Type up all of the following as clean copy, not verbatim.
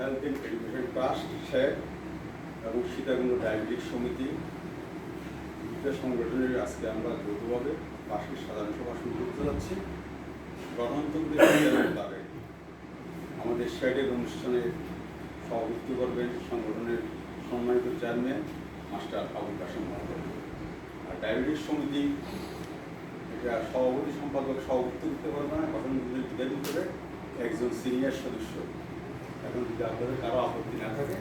Health and education trust Sheikh এবং Sitakunda diabetic সমিতি দুটো সংগঠনের আজকে আমরা যৌথভাবে বার্ষিক সাধারণ সভা শুরু করতে যাচ্ছি। গণতন্ত্রের মোতাবেক আমাদের শেডের অনুষ্ঠানে সভাপতিত্ব করবেন সংগঠনের সম্মানিত চেয়ারম্যান মাস্টার আবুল কাশেম মহোদয়। আর ডায়াবেটিস সমিতি এটা সভাপতি সম্পাদক সভাপতিত্ব করতে পারবে না, গঠনগুলির বিদায় করে একজন সিনিয়র সদস্য। এখন যদি আপনাদের কারো আপত্তি না থাকে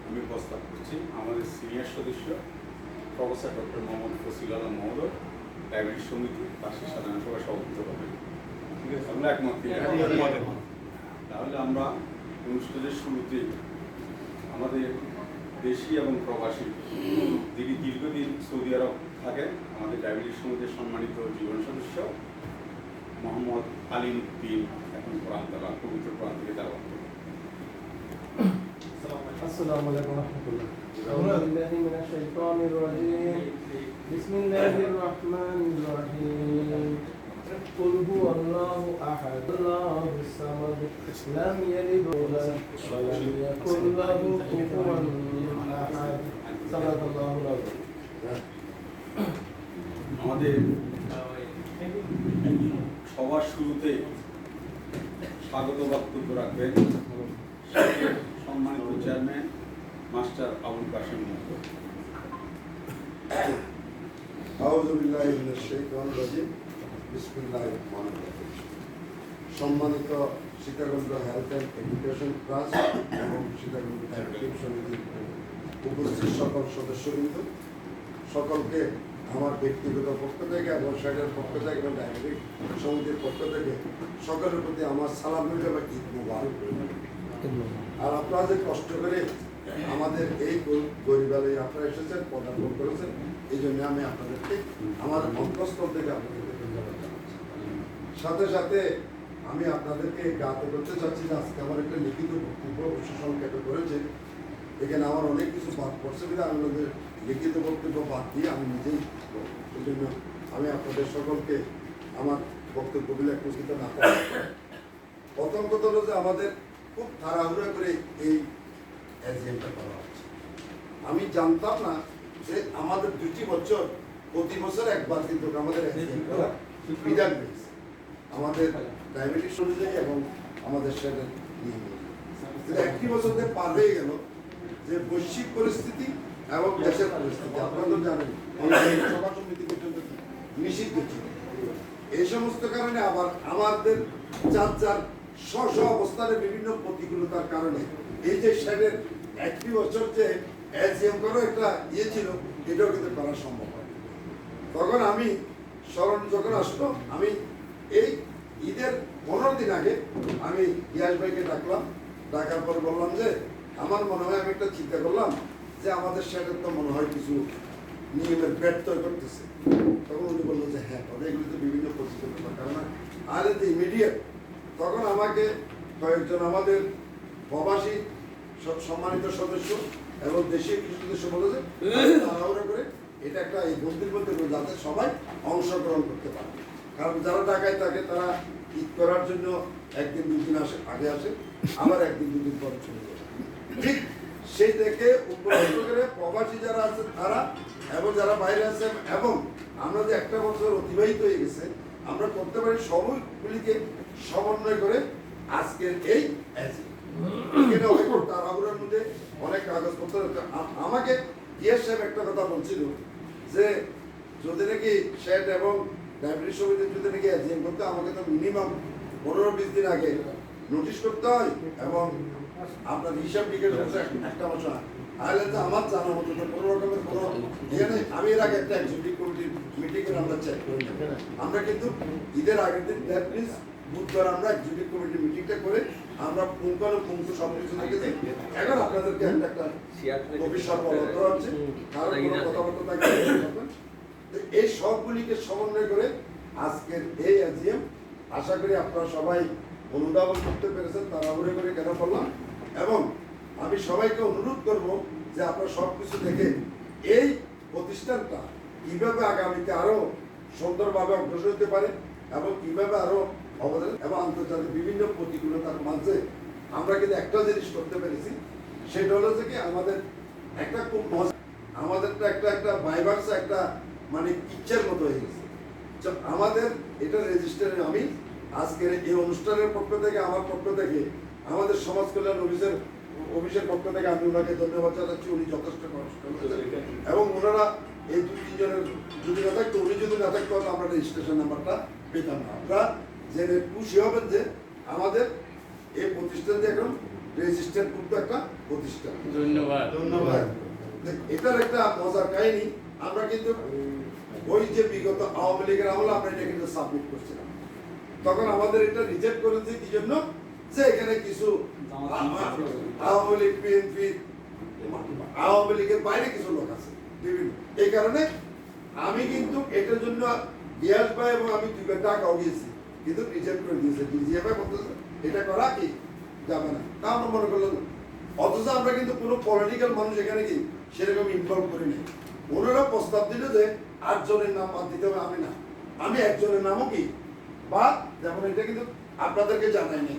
আমি প্রস্তাব করছি আমাদের সিনিয়র সদস্য professor doctor Mohammad fossil Alam মহোদয় ডায়াবেটিস সমিতি বার্ষিক সাধারণ সভায় সভাপতিত্ব করবেন। ঠিক আছে, আমরা একমত। তাহলে আমরা অনুষ্ঠানের শুরুতে আমাদের দেশি এবং প্রবাসী যিনি দীর্ঘদিন সৌদি আরব থাকেন আমাদের ডায়াবেটিস সমিতির সম্মানিত জীবন সদস্য মোহাম্মদ আলিম উদ্দিন এখন কোরআন তালা পবিত্র কোরআন থেকে তেলাওয়াত করবেন। السلام عليكم ورحمة الله. أعوذ بالله من الشيطان الرجيم. بسم الله الرحمن الرحيم. قل هو الله أحد الله الصمد لم يلد ولم يكن له كفوا أحد. صدق الله العظيم. আমাদের সবার শুরুতে স্বাগত বক্তব্য রাখবেন সম্মানিত চেয়ারম্যান মাস্টার আবুল কাশেম মহোদয়। আউযু বিল্লাহি মিনাশ শাইতানির রাজিম। বিসমিল্লাহির রহমানির রহিম। সম্মানিত Sitakunda health and education trust এবং সীতাকুণ্ড ডায়াবেটিক সমিতির উপস্থিত সকল সদস্যবৃন্দ, সকলকে আমার ব্যক্তিগত পক্ষ থেকে এবং শেডের পক্ষ থেকে এবং ডায়াবেটিক সমিতির পক্ষ থেকে সকলের প্রতি আমার সালাম রইল বা ঈদ মুবারক রইল। আর আপনারা যে কষ্ট করে আমাদের এই গরিবালয়ে আপনারা এসেছেন, পদার্পণ করেছেন, এই জন্য আমি আপনাদেরকে আমার অন্তঃস্থল থেকে আপনাদেরকে ধন্যবাদ জানাচ্ছি। সাথে সাথে আমি আপনাদেরকে জ্ঞাত করতে চাচ্ছি যে আজকে আমার একটা লিখিত বক্তব্য সংক্ষেপে করেছে। এখানে আমার অনেক কিছু বাদ পড়ছে কিন্তু আমি আপনাদের লিখিত বক্তব্য বাদ দিয়ে আমি নিজেই এই জন্য আমি আপনাদের সকলকে আমার বক্তব্যগুলো একটু না করি। প্রথম কথা হলো যে আমাদের খুব তাড়াহুড়া করে এই এজিএমটা করা হচ্ছে। আমি জানতাম না যে আমাদের 2টি বছর প্রতি বছর একবার কিন্তু আমাদের এজিএম করা বিধান রয়েছে আমাদের ডায়াবেটিস অনুযায়ী এবং আমাদের সেটা নিয়ে একটি বছর পার হয়ে গেল যে বৈশ্বিক পরিস্থিতি এবং দেশের পরিস্থিতি আপনারা তো জানেন সভা সমিতি পর্যন্ত নিষিদ্ধ ছিল। এই সমস্ত কারণে আবার আমাদের যার স্ব অবস্থানের বিভিন্ন প্রতিকূলতার কারণে এই যে শেডের একটি বছর যে এজিএম করো একটা ইয়ে ছিল, এটাও কিন্তু করা সম্ভব হয়। তখন আমি স্মরণ যখন আসলো, আমি এই ঈদের 15 দিন আগে আমি ইয়াস ভাইকে ডাকার পর বললাম যে আমার মনে হয় আমি একটা চিন্তা করলাম যে আমাদের শেডের তো মনে হয় কিছু নিয়মের ব্যত্যয় করতেছে। তখন উনি বললো যে হ্যাঁ, তবে এগুলি তো বিভিন্ন প্রতিকূলতার কারণে আর যে ইমিডিয়েট। তখন আমাকে কয়েকজন আমাদের প্রবাসী সম্মানিত সদস্য এবং দেশীয় কিছু সদস্য বলে যে তাড়াহুড়া করে এটা একটা এই বন্দির মধ্যে যাতে সবাই অংশগ্রহণ করতে পারে। কারণ যারা ঢাকায় থাকে তারা ঈদ করার জন্য একদিন 2 দিন আগে আসে, আবার একদিন 2 দিন পরে চলে যায়। ঠিক সেই থেকে উপলক্ষ করে প্রবাসী যারা আছেন তারা এবং যারা বাইরে আছেন এবং আমরা যে একটা বছর অতিবাহিত হয়ে গেছে, আমরা করতে পারি সবগুলিকে সমন্বয় করে আজকের এই তাড়াহুড়ার মধ্যে অনেক কাগজপত্র। আমাকে জিএস সাহেব একটা কথা বলছিল যে যদি নাকি শেড এবং ডায়াবেটিস সমিতির যদি নাকি এজিএম করতে আমাকে তো মিনিমাম 15-20 দিন আগে নোটিশ করতে হয় এবং আপনার হিসাব নিকেশ একটা মাস তাহলে তো আমার জানা মতো তো কোনো রকমের কোনো এখানে আমি এর আগে একটা এক্সিকিউটিভ কমিটির মিটিংয়ে আমরা চেক করি। আমরা কিন্তু ঈদের আগের দিন দ্যাট মিনস বুধবার আমরা এক্সিকিউটিভ কমিটির মিটিংটা করে আমরা পুঙ্খানুপুঙ্খ সব কিছু দেখে দিই। এখন আপনাদেরকে একটা ভবিষ্যৎ বলতে হচ্ছে, কারণ কোনো কথাবার্তা থাকবে এই সবগুলিকে সমন্বয় করে আজকের এই এজিএম আশা করি আপনারা সবাই অনুধাবন করতে পেরেছেন তাড়াহুড়ো করে কেন করলাম। এবং আমি সবাইকে অনুরোধ করব যে আপনারা সব কিছু দেখে এই প্রতিষ্ঠানটা কীভাবে আগামীতে আরও সুন্দরভাবে অগ্রসর হতে পারে এবং কীভাবে আরও অবদান এবং আন্তর্জাতিক বিভিন্ন প্রতিকূলতার মাঝে আমরা কিন্তু একটা জিনিস করতে পেরেছি, সেটা হলো যে কি আমাদের একটা খুব মজা, আমাদেরটা একটা ভাইবার্স একটা মানে পিকচার মতো হয়ে গেছে। তো আমাদের এটা রেজিস্টারে আমি আজকের এই অনুষ্ঠানের পক্ষ থেকে, আমার পক্ষ থেকে, আমাদের সমাজ কল্যাণ অফিসের পক্ষ থেকে আমি ওনাকে ধন্যবাদ জানাচ্ছি। উনি যথেষ্ট কষ্ট করেছেন এবং ওনারা এই 2-3 জনের যদি না থাকতো, উনি যদি না থাকতো আমরা রেজিস্ট্রেশন নাম্বারটা পেতাম না। আমরা জেনে খুশি হবেন যে আমাদের এই প্রতিষ্ঠান যে এখন রেজিস্টার্ড করতো একটা প্রতিষ্ঠান। ধন্যবাদ। এটার একটা মজার কাহিনী, আমরা কিন্তু ওই যে বিগত আওয়ামী লীগের আমলে আমরা এটা কিন্তু সাবমিট করছিলাম, তখন আমাদের এটা রিজেক্ট করেছে কি জন্য, যে এখানে কিছু আওয়ামী লীগ, বিএনপি, আওয়ামী লীগের বাইরে কিছু লোক আছে বিভিন্ন। এই কারণে আমি কিন্তু এটার জন্য গিয়াস ভাই এবং আমি 2বার টাকাও গিয়েছি, কিন্তু রিজেক্ট করে দিয়েছে। ডিজিএফ বলতেছে এটা করা কি যাবে না, তা আমরা মনে করলাম। অথচ আমরা কিন্তু কোনো পলিটিক্যাল মানুষ এখানে কি সেরকম ইনভলভ করিনি। ওনারা প্রস্তাব দিল যে 8 জনের নাম বাদ দিতে হবে, আমি না, আমি একজনের নামও কি বাদ, যেমন এটা কিন্তু আপনাদেরকে জানাই নাই,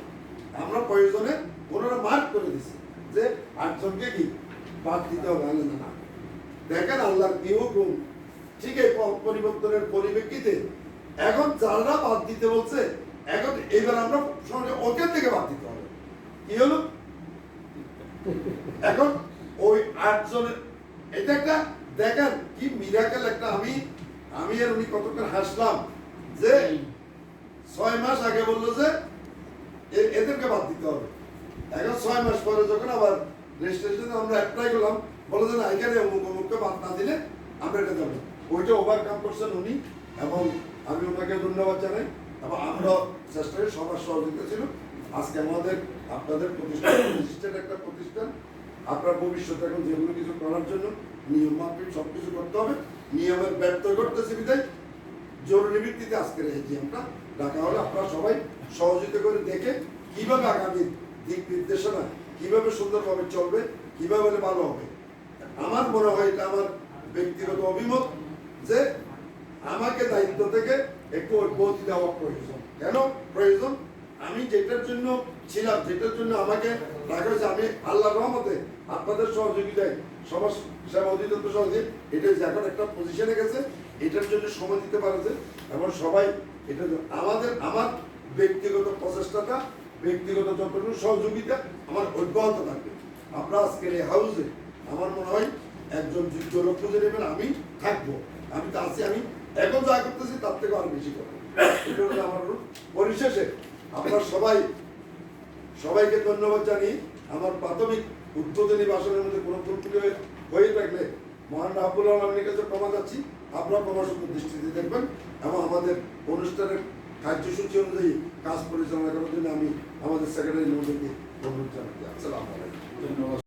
আমরা প্রয়োজনে ওনারা মার্ক করে দিচ্ছে যে 8 জনকে কি বাদ দিতে হবে, না। দেখেন আল্লাহর কি হুকুম, ঠিক এই পরিবর্তনের পরিপ্রেক্ষিতে এখন যারা বাদ দিতে বলছে, এখন এবার আমরা সমাজে ওকে থেকে বাদ দিতে হবে। কি হলো এখন ওই 8 জনের, এটা একটা দেখেন কি মিরাকেল একটা। আমি আর উনি কতক্ষণ হাসলাম যে 6 মাস আগে বললো যে এদেরকে বাদ দিতে হবে, এখন 6 মাস পরে যখন আবার রেজিস্ট্রেশনে আমরা অ্যাপ্লাই করলাম, বলে যে না এখানে অমুককে বাদ না দিলে আমরা এটা যাবো। ওইটা ওভারকাম করছেন উনি এবং আমি ওনাকে ধন্যবাদ জানাই। এবং আমরা চেষ্টা করি, সবার সহযোগিতা ছিল। আজকে আমাদের আপনাদের প্রতিষ্ঠান রেজিস্টার্ড একটা প্রতিষ্ঠান, আপনার ভবিষ্যতে এখন যেগুলো কিছু করার জন্য নিয়ম মাফিক সব কিছু করতে হবে। নিয়মের ব্যর্থ করতেছে বিদায় জরুরি ভিত্তিতে আজকের এই জিএমটা ডাকা হলে আপনারা সবাই সহযোগিতা করে দেখে কিভাবে আগামী দিক নির্দেশনা কিভাবে সুন্দরভাবে চলবে, কিভাবে হলে ভালো হবে। আমার মনে হয় এটা আমার ব্যক্তিগত অভিমত যে আমাকে দায়িত্ব থেকে একটু ঐক্যতি দেওয়া প্রয়োজন। কেন প্রয়োজন? আমি যেটার জন্য ছিলাম, যেটার জন্য আমাকে রাখা হয়েছে, আমি আল্লাহর রহমতে আপনাদের সহযোগিতায় সমাজ সেবা অধিদপ্তর সহযোগী এটা এখন একটা পজিশনে গেছে, এটার জন্য সময় দিতে পারেছে এবং সবাই এটা আমার ব্যক্তিগত প্রচেষ্টাটা, ব্যক্তিগত যতটুকু সহযোগিতা আমার অব্যাহত থাকবে। আমরা আজকের এই হাউসে আমার মনে হয় একজন যোগ্য লোক খুঁজে নেবেন, আমি থাকবো, আমি তো আছি, আমি এখন যা করতেছি তার থেকে আরো বেশি করবো। এটা হলো আমার পরিশেষে আপনার সবাইকে ধন্যবাদ জানিয়ে আমার প্রাথমিক উদ্বোধনী ভাষণের মধ্যে কোনো ত্রুটি হয়ে থাকলে মহান রাব্বুল আলামিনের কাছে ক্ষমা চাচ্ছি। আপনারা ক্ষমাসুন্দর দৃষ্টিতে দেখবেন এবং আমাদের অনুষ্ঠানের কার্যসূচি অনুযায়ী কাজ পরিচালনা করার জন্য আমি আমাদের সেক্রেটারি মহোদয়কে অনুরোধ জানাচ্ছি। আসসালামু আলাইকুম। ধন্যবাদ।